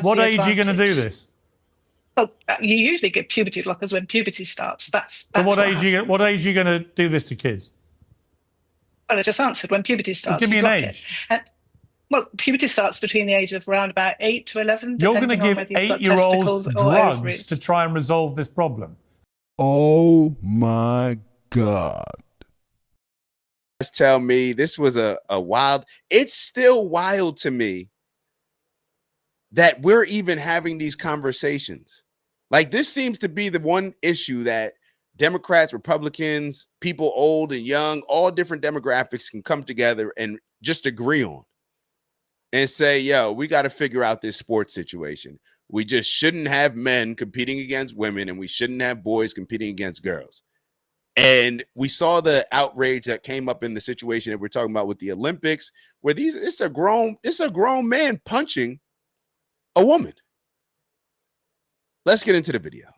What age are you going to do this? Well, you usually get puberty blockers when puberty starts. That's so what age are you going to do this to kids? Well, I just answered, when puberty starts. Well, give me an age. Well, puberty starts between the age of around about 8 to 11. You're going to give 8-year-olds drugs to try and resolve this problem? Oh my God. Tell me this was a wild, it's still wild to me that we're even having these conversations. Like, this seems to be the one issue that Democrats, Republicans, people old and young, all different demographics can come together and just agree on and say, yo, we got to figure out this sports situation. We just shouldn't have men competing against women, and we shouldn't have boys competing against girls. And we saw the outrage that came up in the situation that we're talking about with the Olympics, where it's a grown man punching a woman. Let's get into the video.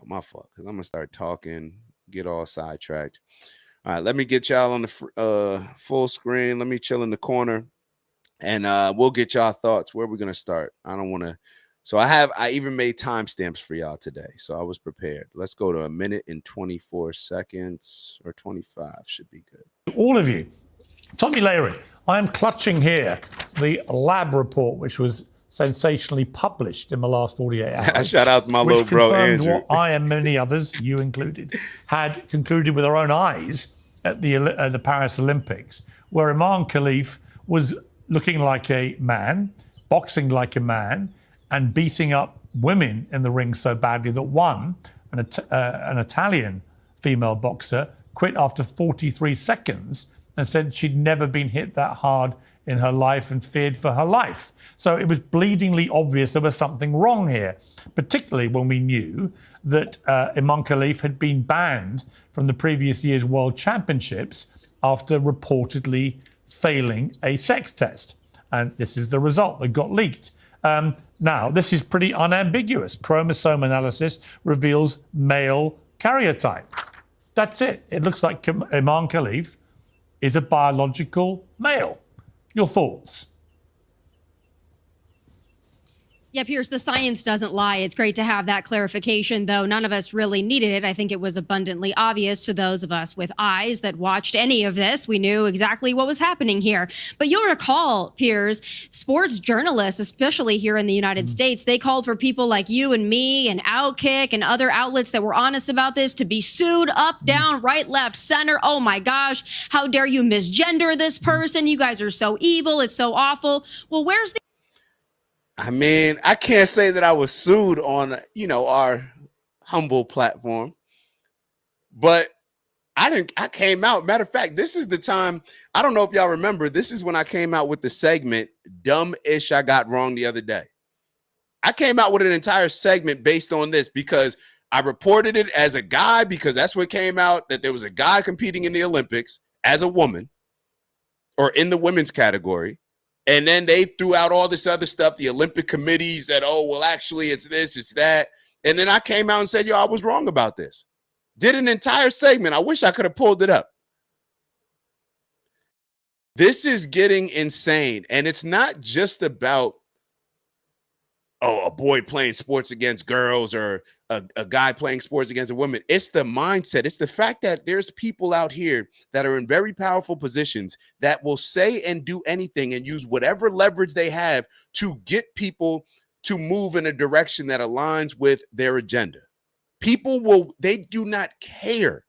My fault, because I'm going to start talking, get all sidetracked. All right, let me get y'all on the full screen. Let me chill in the corner, and we'll get y'all thoughts. Where are we going to start? I don't want to. So I even made timestamps for y'all today, so I was prepared. Let's go to 1 minute and 24 seconds, or 25 should be good. All of you, Tommy Leary, I am clutching here the lab report, which was sensationally published in the last 48 hours. Shout out to my little bro, Andrew. What I and many others, you included, had concluded with our own eyes at the Paris Olympics, where Imam Khalif was looking like a man, boxing like a man, and beating up women in the ring so badly that an Italian female boxer quit after 43 seconds and said she'd never been hit that hard in her life and feared for her life. So it was bleedingly obvious there was something wrong here, particularly when we knew that Imam Khalif had been banned from the previous year's World Championships after reportedly failing a sex test. And this is the result that got leaked. Now, this is pretty unambiguous. Chromosome analysis reveals male karyotype. That's it. It looks like Imam Khalif is a biological male. Your thoughts? Yeah, Piers, the science doesn't lie. It's great to have that clarification, though none of us really needed it. I think it was abundantly obvious to those of us with eyes that watched any of this. We knew exactly what was happening here. But you'll recall, Piers, sports journalists, especially here in the United States, they called for people like you and me and Outkick and other outlets that were honest about this to be sued up, down, right, left, center. Oh my gosh, how dare you misgender this person? You guys are so evil. It's so awful. Well, where's the I mean, I can't say that I was sued on, our humble platform, but I came out. Matter of fact, this is the time. I don't know if y'all remember. This is when I came out with the segment "Dumb-ish I Got Wrong" the other day. I came out with an entire segment based on this because I reported it as a guy, because that's what came out, that there was a guy competing in the Olympics as a woman, or in the women's category. And then they threw out all this other stuff. The Olympic committee said, oh, well, actually, it's this, it's that. And then I came out and said, yo, I was wrong about this. Did an entire segment. I wish I could have pulled it up. This is getting insane. And it's not just about, a boy playing sports against girls, or a guy playing sports against a woman. It's the mindset. It's the fact that there's people out here that are in very powerful positions that will say and do anything and use whatever leverage they have to get people to move in a direction that aligns with their agenda. They do not care.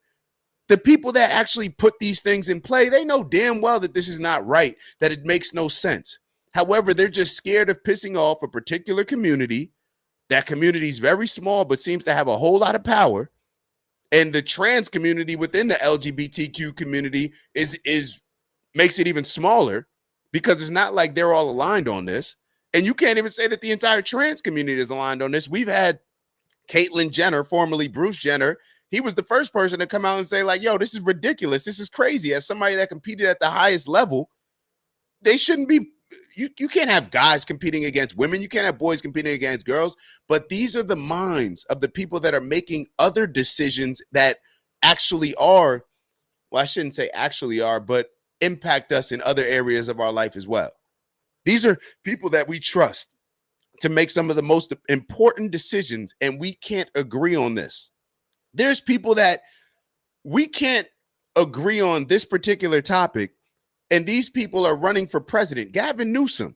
The people that actually put these things in play, they know damn well that this is not right, that it makes no sense. However, they're just scared of pissing off a particular community. That community is very small, but seems to have a whole lot of power. And the trans community within the LGBTQ community makes it even smaller, because it's not like they're all aligned on this. And you can't even say that the entire trans community is aligned on this. We've had Caitlyn Jenner, formerly Bruce Jenner. He was the first person to come out and say, like, yo, this is ridiculous. This is crazy. As somebody that competed at the highest level, they shouldn't be. You can't have guys competing against women. You can't have boys competing against girls. But these are the minds of the people that are making other decisions that actually are, well, I shouldn't say actually are, but impact us in other areas of our life as well. These are people that we trust, to make some of the most important decisions, and we can't agree on this. There's people that we can't agree on this particular topic, and these people are running for president. Gavin Newsom,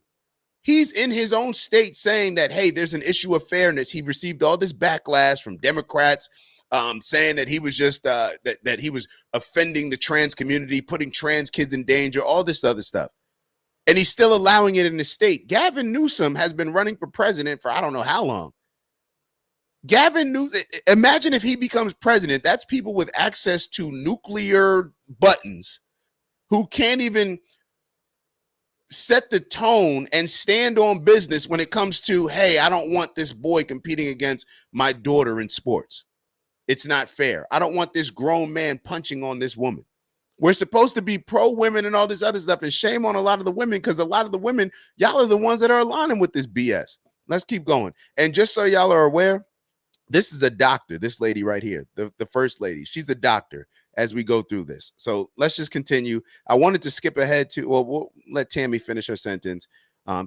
he's in his own state saying that, hey, there's an issue of fairness. He received all this backlash from Democrats saying that he was just that he was offending the trans community, putting trans kids in danger, all this other stuff. And he's still allowing it in the state. Gavin Newsom has been running for president for I don't know how long. Gavin Newsom, imagine if he becomes president. That's people with access to nuclear buttons who can't even set the tone and stand on business when it comes to, hey, I don't want this boy competing against my daughter in sports. It's not fair. I don't want this grown man punching on this woman. We're supposed to be pro-women and all this other stuff, and shame on a lot of the women, because a lot of the women, y'all are the ones that are aligning with this BS. Let's keep going. And just so y'all are aware, this is a doctor, this lady right here, the first lady. She's a doctor as we go through this. So let's just continue. I wanted to skip ahead to, well, we'll let Tammy finish her sentence.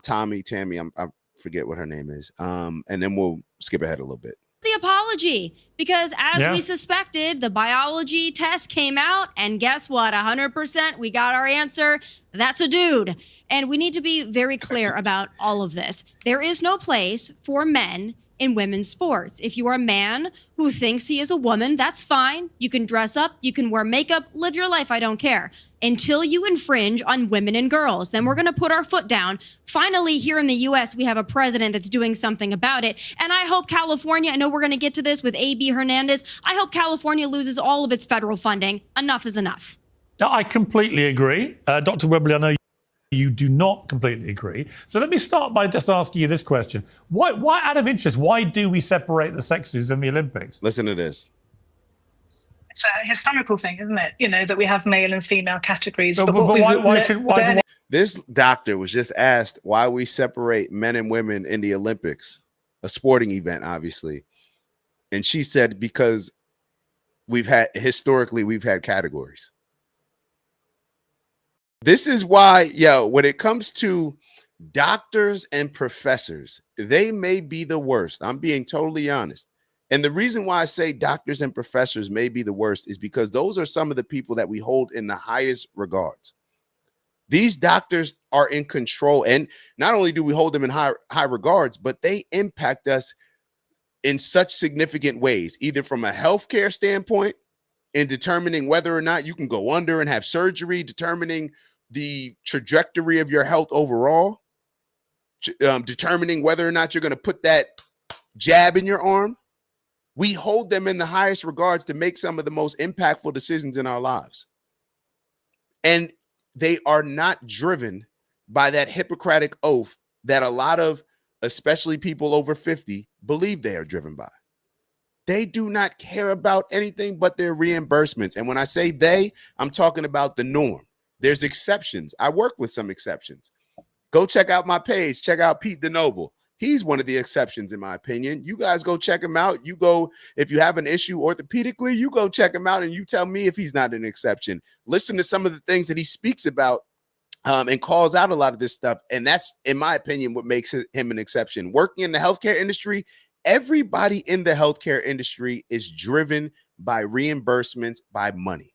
Tammy, I forget what her name is. And then we'll skip ahead a little bit. The apology, because as we suspected, the biology test came out, and guess what? 100%, we got our answer. That's a dude. And we need to be very clear about all of this. There is no place for men in women's sports. If you are a man who thinks he is a woman, that's fine. You can dress up, you can wear makeup, live your life. I don't care. Until you infringe on women and girls, then we're going to put our foot down. Finally, here in the U.S., we have a president that's doing something about it. And I hope California, I know we're going to get to this with A.B. Hernandez, I hope California loses all of its federal funding. Enough is enough. No, I completely agree. Dr. Webley, I know you do not completely agree. So let me start by just asking you this question. Why, out of interest, why do we separate the sexes in the Olympics? Listen to this. It's a historical thing, isn't it? You know, that we have male and female categories. So, but but why This doctor was just asked why we separate men and women in the Olympics, a sporting event, obviously. And she said, because historically, we've had categories. This is why, when it comes to doctors and professors, they may be the worst. I'm being totally honest. And the reason why I say doctors and professors may be the worst is because those are some of the people that we hold in the highest regards. These doctors are in control. And not only do we hold them in high regards, but they impact us in such significant ways, either from a healthcare standpoint, in determining whether or not you can go under and have surgery, determining the trajectory of your health overall, determining whether or not you're going to put that jab in your arm. We hold them in the highest regards to make some of the most impactful decisions in our lives. And they are not driven by that Hippocratic oath that a lot of, especially people over 50, believe they are driven by. They do not care about anything but their reimbursements. And when I say they, I'm talking about the norm. There's exceptions. I work with some exceptions. Go check out my page. Check out Pete DeNoble. He's one of the exceptions, in my opinion. You guys go check him out. You go, if you have an issue orthopedically, you go check him out and you tell me if he's not an exception. Listen to some of the things that he speaks about and calls out a lot of this stuff. And that's, in my opinion, what makes him an exception. Working in the healthcare industry, everybody in the healthcare industry is driven by reimbursements, by money.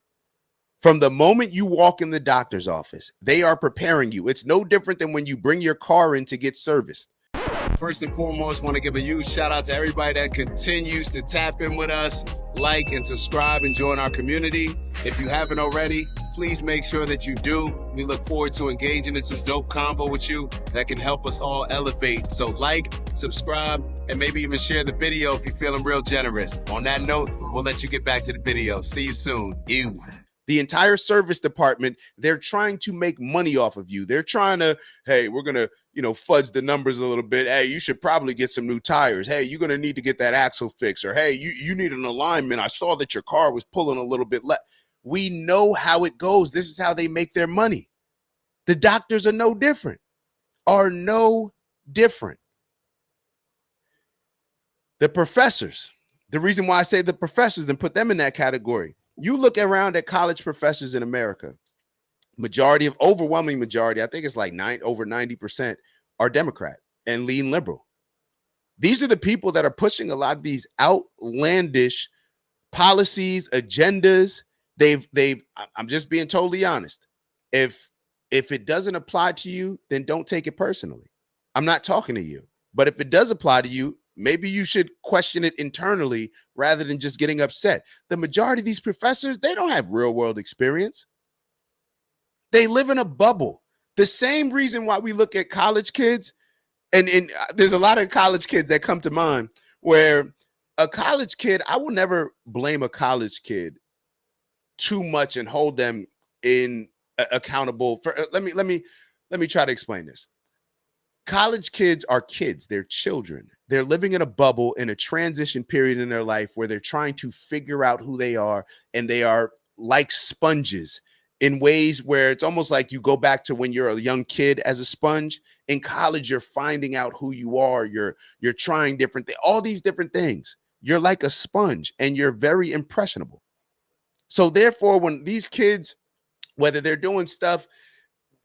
From the moment you walk in the doctor's office, they are preparing you. It's no different than when you bring your car in to get serviced. First and foremost, want to give a huge shout out to everybody that continues to tap in with us, like and subscribe and join our community. If you haven't already, please make sure that you do. We look forward to engaging in some dope convo with you that can help us all elevate. So like, subscribe, and maybe even share the video if you're feeling real generous. On that note, we'll let you get back to the video. See you soon. The entire service department, they're trying to make money off of you. They're trying to, hey, we're going to, fudge the numbers a little bit. Hey, you should probably get some new tires. Hey, you're going to need to get that axle fixed. Or, hey, you need an alignment. I saw that your car was pulling a little bit left. We know how it goes. This is how they make their money. The doctors are no different. The professors, the reason why I say the professors and put them in that category, you look around at college professors in America, overwhelming majority, I think it's like over 90% are Democrat and lean liberal. These are the people that are pushing a lot of these outlandish policies, agendas. I'm just being totally honest. If it doesn't apply to you, then don't take it personally. I'm not talking to you. But if it does apply to you, maybe you should question it internally rather than just getting upset. The majority of these professors, they don't have real world experience. They live in a bubble. The same reason why we look at college kids, and there's a lot of college kids that come to mind where a college kid, I will never blame a college kid too much and hold them accountable for. Let me try to explain this. College kids are kids. They're children. They're living in a bubble in a transition period in their life where they're trying to figure out who they are, and they are like sponges in ways where it's almost like you go back to when you're a young kid as a sponge. In college, you're finding out who you are. You're trying different things, all these different things. You're like a sponge, and you're very impressionable. So therefore, when these kids, whether they're doing stuff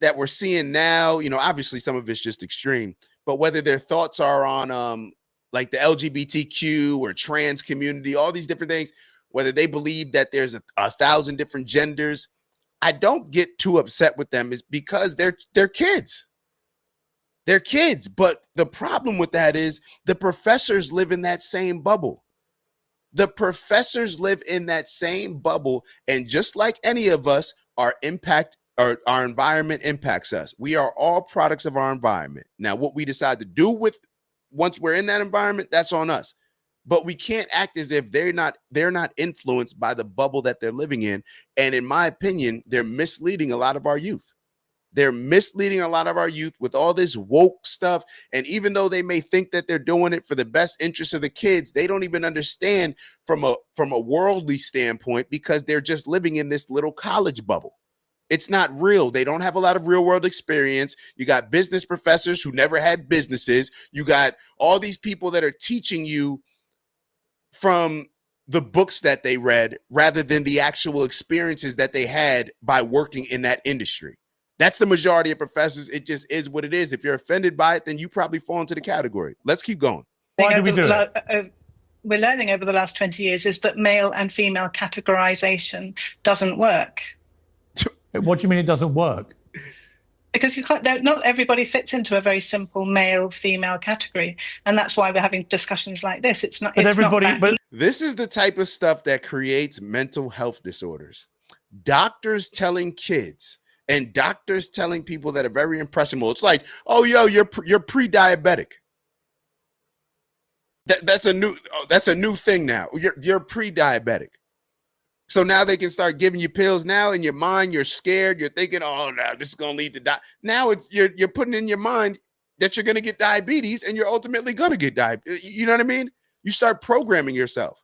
that we're seeing now, obviously some of it's just extreme, but whether their thoughts are on like the LGBTQ or trans community, all these different things, whether they believe that there's 1,000 different genders, I don't get too upset with them, is because they're kids. They're kids. But the problem with that is the professors live in that same bubble. The professors live in that same bubble. And just like any of us, our environment impacts us. We are all products of our environment. Now, what we decide to do with once we're in that environment, that's on us. But we can't act as if they're not influenced by the bubble that they're living in. And in my opinion, they're misleading a lot of our youth. They're misleading a lot of our youth with all this woke stuff. And even though they may think that they're doing it for the best interest of the kids, they don't even understand from a worldly standpoint, because they're just living in this little college bubble. It's not real. They don't have a lot of real world experience. You got business professors who never had businesses. You got all these people that are teaching you from the books that they read rather than the actual experiences that they had by working in that industry. That's the majority of professors. It just is what it is. If you're offended by it, then you probably fall into the category. Let's keep going. Why do we do it? We're learning over the last 20 years is that male and female categorization doesn't work. What do you mean it doesn't work? Because not everybody fits into a very simple male-female category, and that's why we're having discussions like this. It's not. But it's everybody. not But This is the type of stuff that creates mental health disorders. Doctors telling kids and doctors telling people that are very impressionable. It's like, oh, you're pre-diabetic. That's a new thing now. You're pre-diabetic. So now they can start giving you pills. Now in your mind, you're scared. You're thinking, oh, no, this is going to lead to now it's you're putting in your mind that you're going to get diabetes, and you're ultimately going to get diabetes. You know what I mean? You start programming yourself.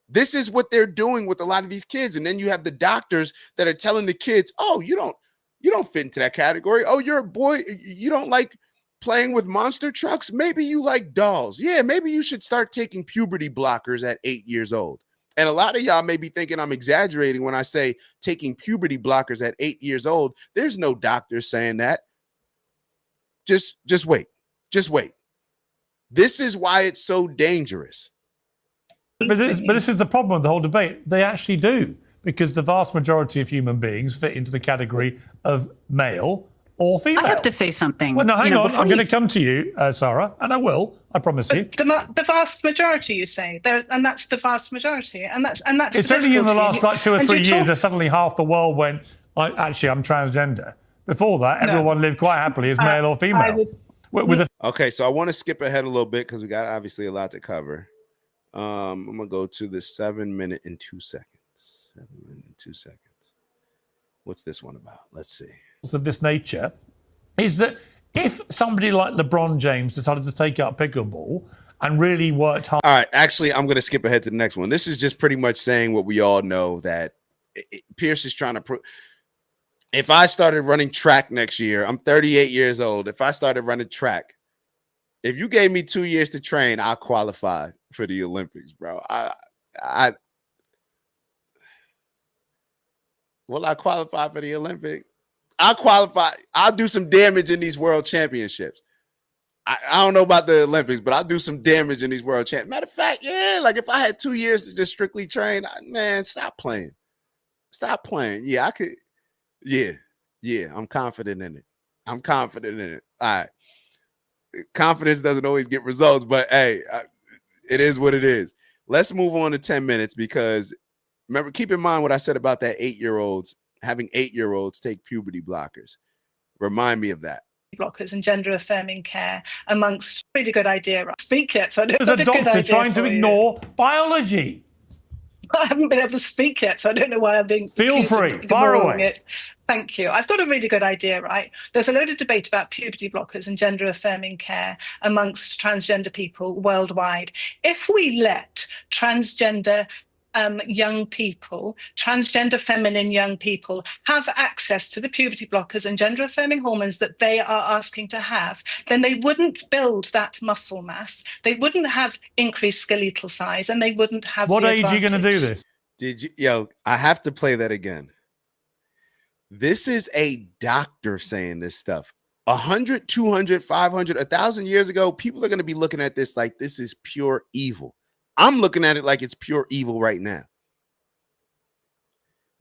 This is what they're doing with a lot of these kids. And then you have the doctors that are telling the kids, oh, you don't fit into that category. Oh, you're a boy. You don't like playing with monster trucks. Maybe you like dolls. Yeah, maybe you should start taking puberty blockers at 8 years old. And a lot of y'all may be thinking I'm exaggerating when I say taking puberty blockers at 8 years old. There's no doctor saying that. Just wait. Just wait. This is why it's so dangerous. But this is the problem with the whole debate. They actually do, because the vast majority of human beings fit into the category of male or female. I have to say something. Well, no, hang on. I'm going to come to you, Sarah, and I will. I promise you. The vast majority, you say, and that's the vast majority, and that's. It's only in the last 2 or 3 years that suddenly half the world went, I'm transgender. Before that, everyone lived quite happily as male or female. Okay, so I want to skip ahead a little bit because we got obviously a lot to cover. I'm gonna go to the 7 minute and 2 seconds. 7 minutes and 2 seconds. What's this one about? Let's see. Of this nature is that if somebody like LeBron James decided to take up pickleball and really worked hard. All right, actually, I'm gonna skip ahead to the next one. This is just pretty much saying what we all know, that Pierce is trying to prove. If I started running track next year, I'm 38 years old. If I started running track, if you gave me 2 years to train, I'll qualify for the Olympics, bro. Will I qualify for the Olympics? I'll qualify. I'll do some damage in these world championships. I don't know about the Olympics, but I'll do some damage in these world champs. Matter of fact, yeah, like if I had 2 years to just strictly train, man, stop playing. Stop playing. Yeah, I could. Yeah, I'm confident in it. I'm confident in it. All right. Confidence doesn't always get results, but hey, it is what it is. Let's move on to 10 minutes because remember, keep in mind what I said about that 8-year-olds, having 8-year-olds take puberty blockers. Remind me of that. Blockers and gender-affirming care amongst really good idea. Speak yet, so I don't As know. a doctor trying to ignore biology. I haven't been able to speak yet, so I don't know why I'm being. Feel free, fire away. It. Thank you. I've got a really good idea, right? There's a load of debate about puberty blockers and gender-affirming care amongst transgender people worldwide. If we let transgender young people, transgender feminine young people, have access to the puberty blockers and gender affirming hormones that they are asking to have, then they wouldn't build that muscle mass, they wouldn't have increased skeletal size, and they wouldn't have. What age are you going to do this? Did you? Yo, I have to play that again. This is a doctor saying this stuff. 100, 200, 500, 1,000 years ago, people are going to be looking at this like this is pure evil. I'm looking at it like it's pure evil right now.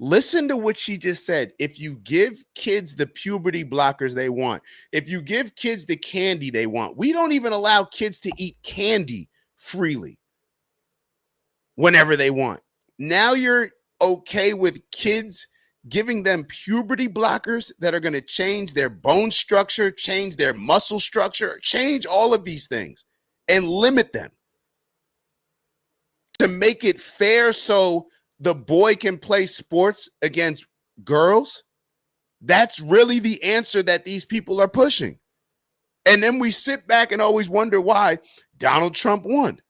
Listen to what she just said. If you give kids the puberty blockers they want, if you give kids the candy they want, we don't even allow kids to eat candy freely whenever they want. Now you're okay with kids giving them puberty blockers that are going to change their bone structure, change their muscle structure, change all of these things and limit them. To make it fair so the boy can play sports against girls, that's really the answer that these people are pushing. And then we sit back and always wonder why Donald Trump won.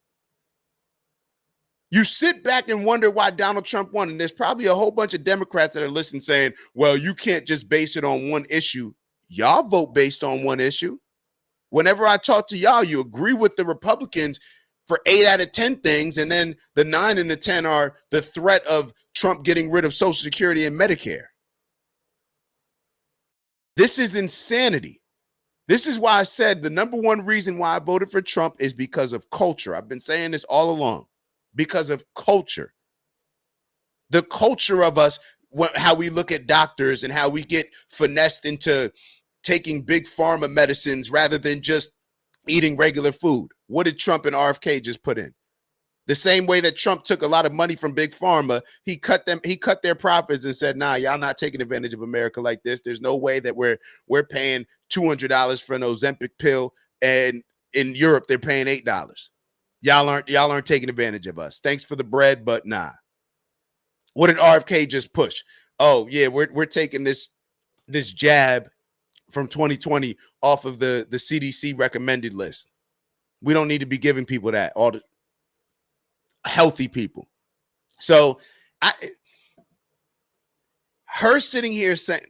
You sit back and wonder why Donald Trump won. And there's probably a whole bunch of Democrats that are listening saying, well, you can't just base it on one issue. Y'all vote based on one issue. Whenever I talk to y'all, you agree with the Republicans for 8 out of 10 things, and then the 9 and the 10 are the threat of Trump getting rid of Social Security and Medicare. This is insanity. This is why I said the number one reason why I voted for Trump is because of culture. I've been saying this all along. Because of culture. The culture of us, how we look at doctors and how we get finessed into taking big pharma medicines rather than just eating regular food. What did Trump and RFK just put in? The same way that Trump took a lot of money from big pharma, he cut their profits and said, nah, y'all not taking advantage of America like this. There's no way that we're paying $200 for an Ozempic pill, and in Europe they're paying $8. Y'all aren't taking advantage of us. Thanks for the bread, but nah. What did RFK just push? Oh yeah, we're taking this jab from 2020 off of the CDC recommended list. We don't need to be giving people that, all the healthy people. So her sitting here saying,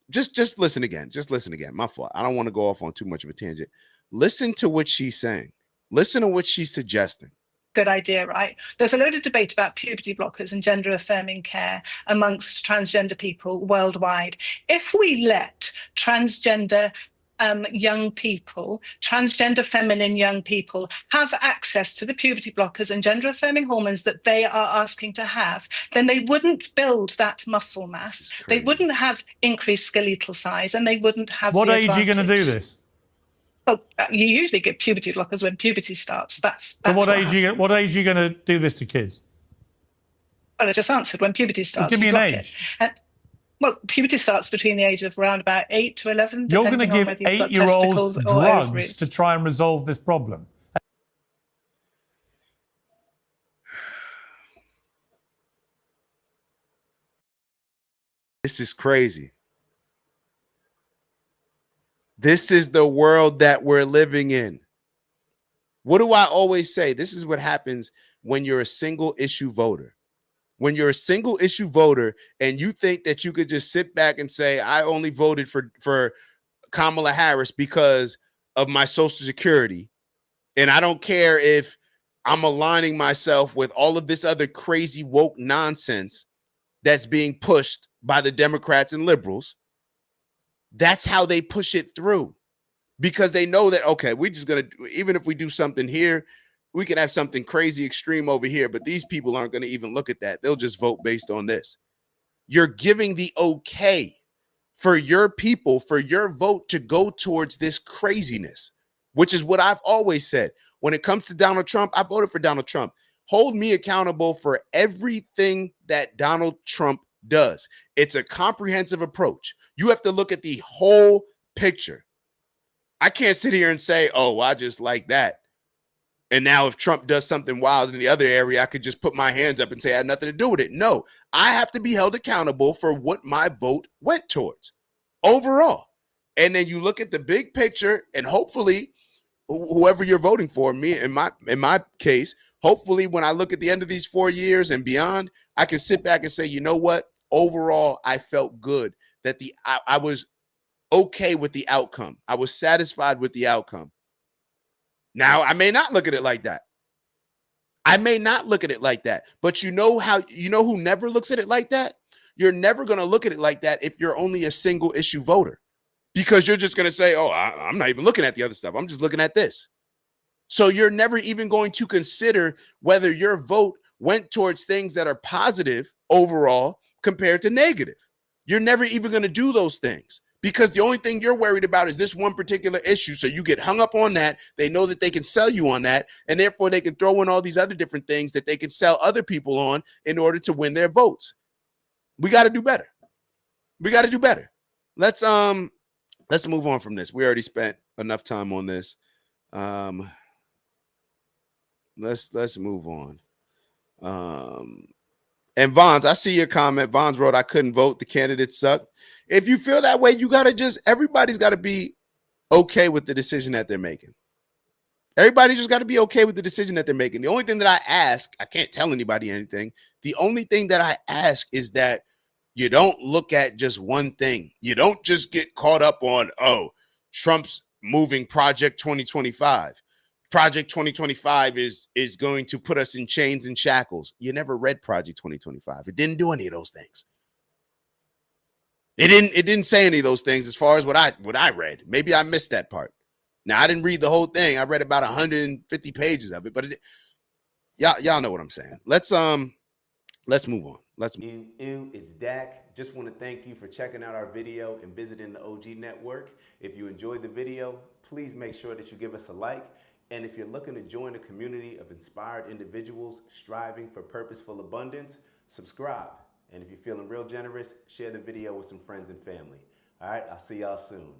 just listen again. Just listen again. My fault. I don't want to go off on too much of a tangent. Listen to what she's saying. Listen to what she's suggesting. Good idea, right? There's a load of debate about puberty blockers and gender-affirming care amongst transgender people worldwide. If we let transgender young people, transgender feminine young people, have access to the puberty blockers and gender-affirming hormones that they are asking to have, then they wouldn't build that muscle mass, they wouldn't have increased skeletal size, and they wouldn't have. What age are you going to do this? Well, you usually get puberty blockers when puberty starts. That's so what age are you going to do this to kids? Well, I just answered when puberty starts. So give me an age. Well, puberty starts between the age of around about 8 to 11. You're going to give 8-year-olds drugs to try and resolve this problem. This is crazy. This is the world that we're living in. What do I always say? This is what happens when you're a single issue voter. When you're a single issue voter and you think that you could just sit back and say, I only voted for Kamala Harris because of my Social Security, and I don't care if I'm aligning myself with all of this other crazy woke nonsense that's being pushed by the Democrats and liberals. That's how they push it through, because they know that, okay, we're just going to, even if we do something here, we can have something crazy extreme over here, but these people aren't going to even look at that. They'll just vote based on this. You're giving the okay for your people, for your vote to go towards this craziness, which is what I've always said. When it comes to Donald Trump, I voted for Donald Trump. Hold me accountable for everything that Donald Trump does. It's a comprehensive approach. You have to look at the whole picture. I can't sit here and say, oh, I just like that. And now if Trump does something wild in the other area, I could just put my hands up and say I had nothing to do with it. No, I have to be held accountable for what my vote went towards overall. And then you look at the big picture, and hopefully whoever you're voting for, me in my case, hopefully when I look at the end of these 4 years and beyond, I can sit back and say, you know what? Overall, I felt good that I was okay with the outcome. I was satisfied with the outcome. Now, I may not look at it like that. I may not look at it like that. But you know who never looks at it like that? You're never going to look at it like that if you're only a single issue voter, because you're just going to say, oh, I'm not even looking at the other stuff. I'm just looking at this. So you're never even going to consider whether your vote went towards things that are positive overall compared to negative. You're never even going to do those things, because the only thing you're worried about is this one particular issue. So you get hung up on that. They know that they can sell you on that, and therefore they can throw in all these other different things that they can sell other people on in order to win their votes. We got to do better. We got to do better. Let's move on from this. We already spent enough time on this. Let's move on. And Vons, I see your comment. Vons wrote, I couldn't vote. The candidates suck. If you feel that way, everybody's got to be okay with the decision that they're making. Everybody just got to be okay with the decision that they're making. The only thing that I ask, I can't tell anybody anything. The only thing that I ask is that you don't look at just one thing. You don't just get caught up on, oh, Trump's moving Project 2025. Project 2025 is going to put us in chains and shackles. You never read Project 2025. It didn't do any of those things. It didn't say any of those things as far as what I read. Maybe I missed that part. Now, I didn't read the whole thing. I read about 150 pages of it, but y'all know what I'm saying. Let's move on. It's Dak. Just want to thank you for checking out our video and visiting the OG Network. If you enjoyed the video, please make sure that you give us a like. And if you're looking to join a community of inspired individuals striving for purposeful abundance, subscribe. And if you're feeling real generous, share the video with some friends and family. All right, I'll see y'all soon.